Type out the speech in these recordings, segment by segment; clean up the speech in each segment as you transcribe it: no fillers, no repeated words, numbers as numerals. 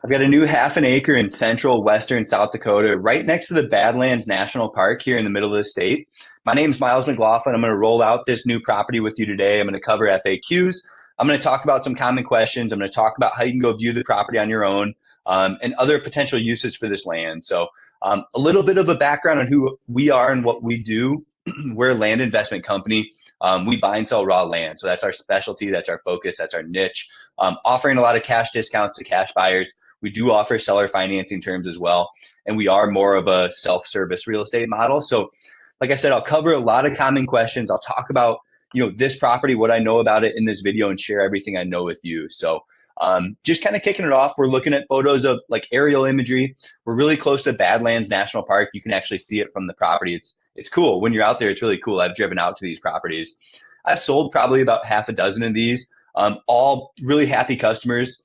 I've got a new half an acre in central western South Dakota, right next to the Badlands National Park here in the middle of the state. My name's Miles McLaughlin. I'm going to roll out this new property with you today. I'm going to cover FAQs. I'm going to talk about some common questions. I'm going to talk about how you can go view the property on your own, and other potential uses for this land. So, a little bit of a background on who we are and what we do. We're a land investment company. We buy and sell raw land. So that's our specialty. That's our focus. That's our niche. Offering a lot of cash discounts to cash buyers. We do offer seller financing terms as well. And we are more of a self-service real estate model. So like I said, I'll cover a lot of common questions. I'll talk about, this property, what I know about it in this video, and share everything I know with you. So just kind of kicking it off, we're looking at photos of like aerial imagery. We're really close to Badlands National Park. You can actually see it from the property. It's cool. When you're out there, it's really cool. I've driven out to these properties. I've sold probably about half a dozen of these, all really happy customers.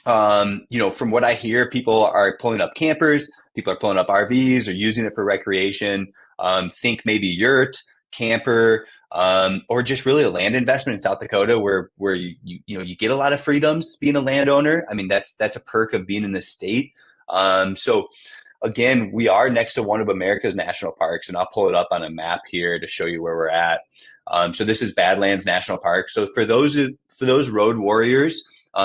From what I hear, people are pulling up campers, people are pulling up RVs or using it for recreation. Think maybe yurt, camper, or just really a land investment in South Dakota where you get a lot of freedoms being a landowner. I mean, that's a perk of being in this state. So again, we are next to one of America's national parks, and I'll pull it up on a map here to show you where we're at. So this is Badlands National Park. So for those road warriors,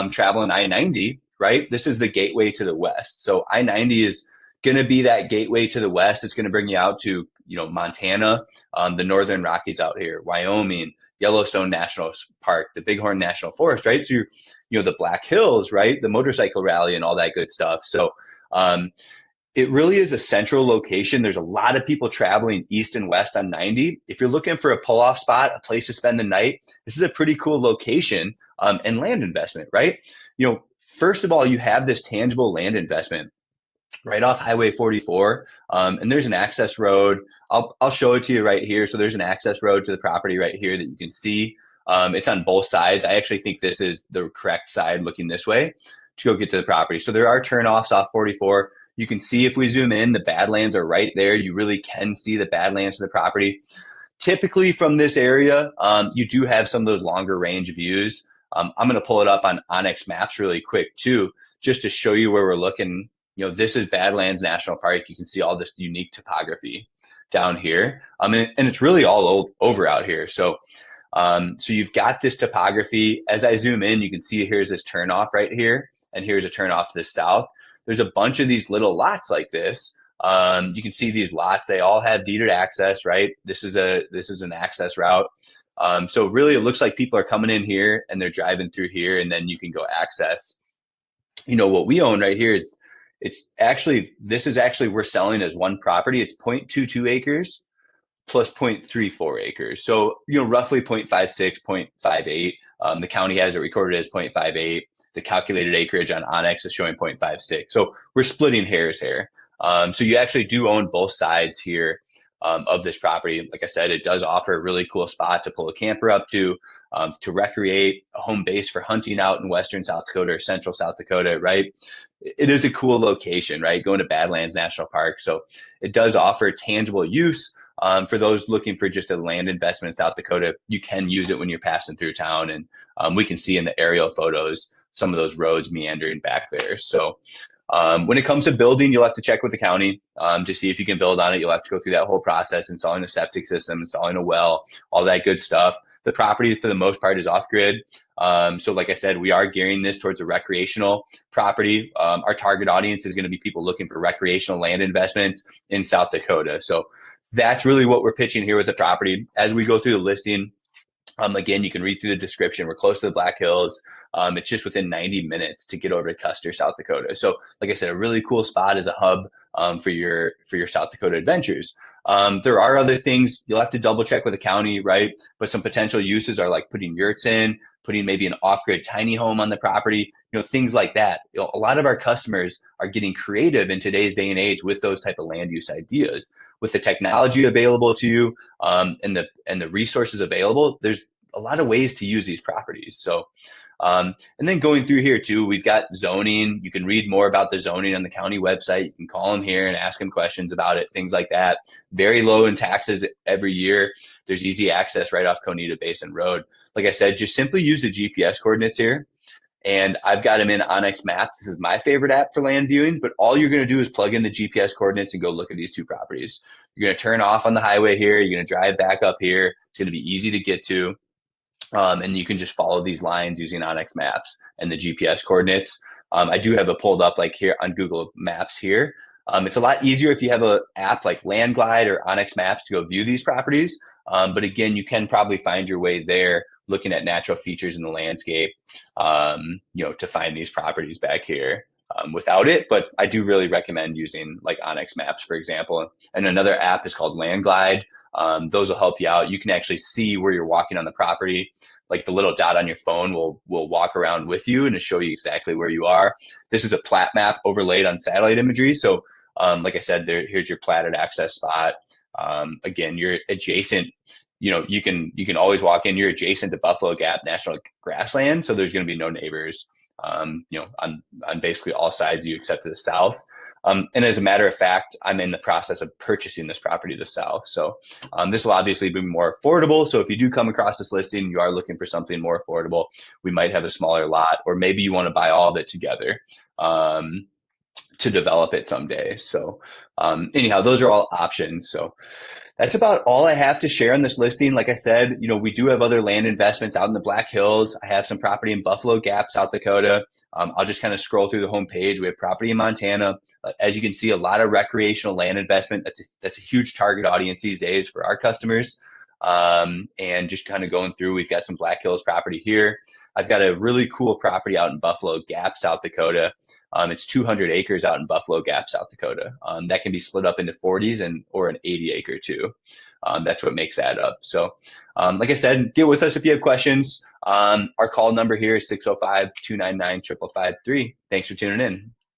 traveling I-90, right? This is the gateway to the west. So I-90 is going to be that gateway to the west. It's going to bring you out to, Montana, the Northern Rockies out here, Wyoming, Yellowstone National Park, the Bighorn National Forest, right? So the Black Hills, right? The motorcycle rally and all that good stuff. So, it really is a central location. There's a lot of people traveling east and west on 90. If you're looking for a pull-off spot, a place to spend the night, this is a pretty cool location, and land investment, right? First of all, you have this tangible land investment right off Highway 44, and there's an access road. I'll show it to you right here. So there's an access road to the property right here that you can see. It's on both sides. I actually think this is the correct side looking this way to go get to the property. So there are turnoffs off 44. You can see if we zoom in, the Badlands are right there. You really can see the Badlands to the property. Typically from this area, you do have some of those longer range views. I'm going to pull it up on Onyx Maps really quick too, just to show you where we're looking. This is Badlands National Park. You can see all this unique topography down here. And it's really all over out here. So you've got this topography. As I zoom in, you can see here's this turnoff right here, and here's a turnoff to the south. There's a bunch of these little lots like this. You can see these lots, they all have deeded access, right? This is an access route. So really it looks like people are coming in here and they're driving through here, and then you can go access. What we own right here is, we're selling as one property. It's 0.22 acres plus 0.34 acres. So, roughly 0.56, 0.58. The county has it recorded as 0.58. The calculated acreage on Onyx is showing 0.56. So we're splitting hairs here. So you actually do own both sides here of this property. Like I said, it does offer a really cool spot to pull a camper up to recreate, a home base for hunting out in western South Dakota or central South Dakota, right? It is a cool location, right? Going to Badlands National Park. So it does offer tangible use. For those looking for just a land investment in South Dakota, you can use it when you're passing through town. And we can see in the aerial photos some of those roads meandering back there. So when it comes to building, you'll have to check with the county to see if you can build on it. You'll have to go through that whole process, installing a septic system, installing a well, all that good stuff. The property, for the most part, is off-grid. So like I said, we are gearing this towards a recreational property. Our target audience is going to be people looking for recreational land investments in South Dakota. So that's really what we're pitching here with the property. As we go through the listing, again, you can read through the description. We're close to the Black Hills. It's just within 90 minutes to get over to Custer, South Dakota. So like I said, a really cool spot as a hub for your South Dakota adventures. There are other things you'll have to double check with the county, right? But some potential uses are like putting yurts in, putting maybe an off-grid tiny home on the property, things like that. A lot of our customers are getting creative in today's day and age with those type of land use ideas. With the technology available to you, and the resources available, there's a lot of ways to use these properties. So, and then going through here too, we've got zoning. You can read more about the zoning on the county website. You can call them here and ask them questions about it, things like that. Very low in taxes every year. There's easy access right off Conita Basin Road. Like I said, just simply use the GPS coordinates here and I've got them in Onyx Maps. This is my favorite app for land viewings, but all you're going to do is plug in the GPS coordinates and go look at these two properties. You're going to turn off on the highway here. You're going to drive back up here. It's going to be easy to get to. And you can just follow these lines using Onyx Maps and the GPS coordinates. I do have it pulled up like here on Google Maps here. It's a lot easier if you have an app like Landglide or Onyx Maps to go view these properties. But again, you can probably find your way there looking at natural features in the landscape, to find these properties back here. Without it, but I do really recommend using like Onyx Maps, for example. And another app is called Landglide. Those will help you out. You can actually see where you're walking on the property. Like the little dot on your phone will walk around with you and to show you exactly where you are. This is a plat map overlaid on satellite imagery. So like I said, here's your platted access spot. Again, you're adjacent. You can always walk in. You're adjacent to Buffalo Gap National Grassland, so there's going to be no neighbors. On basically all sides of you except to the south. And as a matter of fact, I'm in the process of purchasing this property to the south. So this will obviously be more affordable. So if you do come across this listing, you are looking for something more affordable, we might have a smaller lot, or maybe you want to buy all of it together to develop it someday. So anyhow, those are all options. So that's about all I have to share on this listing. Like I said, we do have other land investments out in the Black Hills. I have some property in Buffalo Gap, South Dakota. I'll just kind of scroll through the homepage. We have property in Montana. As you can see, a lot of recreational land investment. That's a huge target audience these days for our customers. And just kind of going through, we've got some Black Hills property here. I've got a really cool property out in Buffalo Gap, South Dakota. It's 200 acres out in Buffalo Gap, South Dakota. That can be split up into 40s or an 80 acre too. That's what makes that up. So like I said, get with us if you have questions. Our call number here is 605-299-5553. Thanks for tuning in.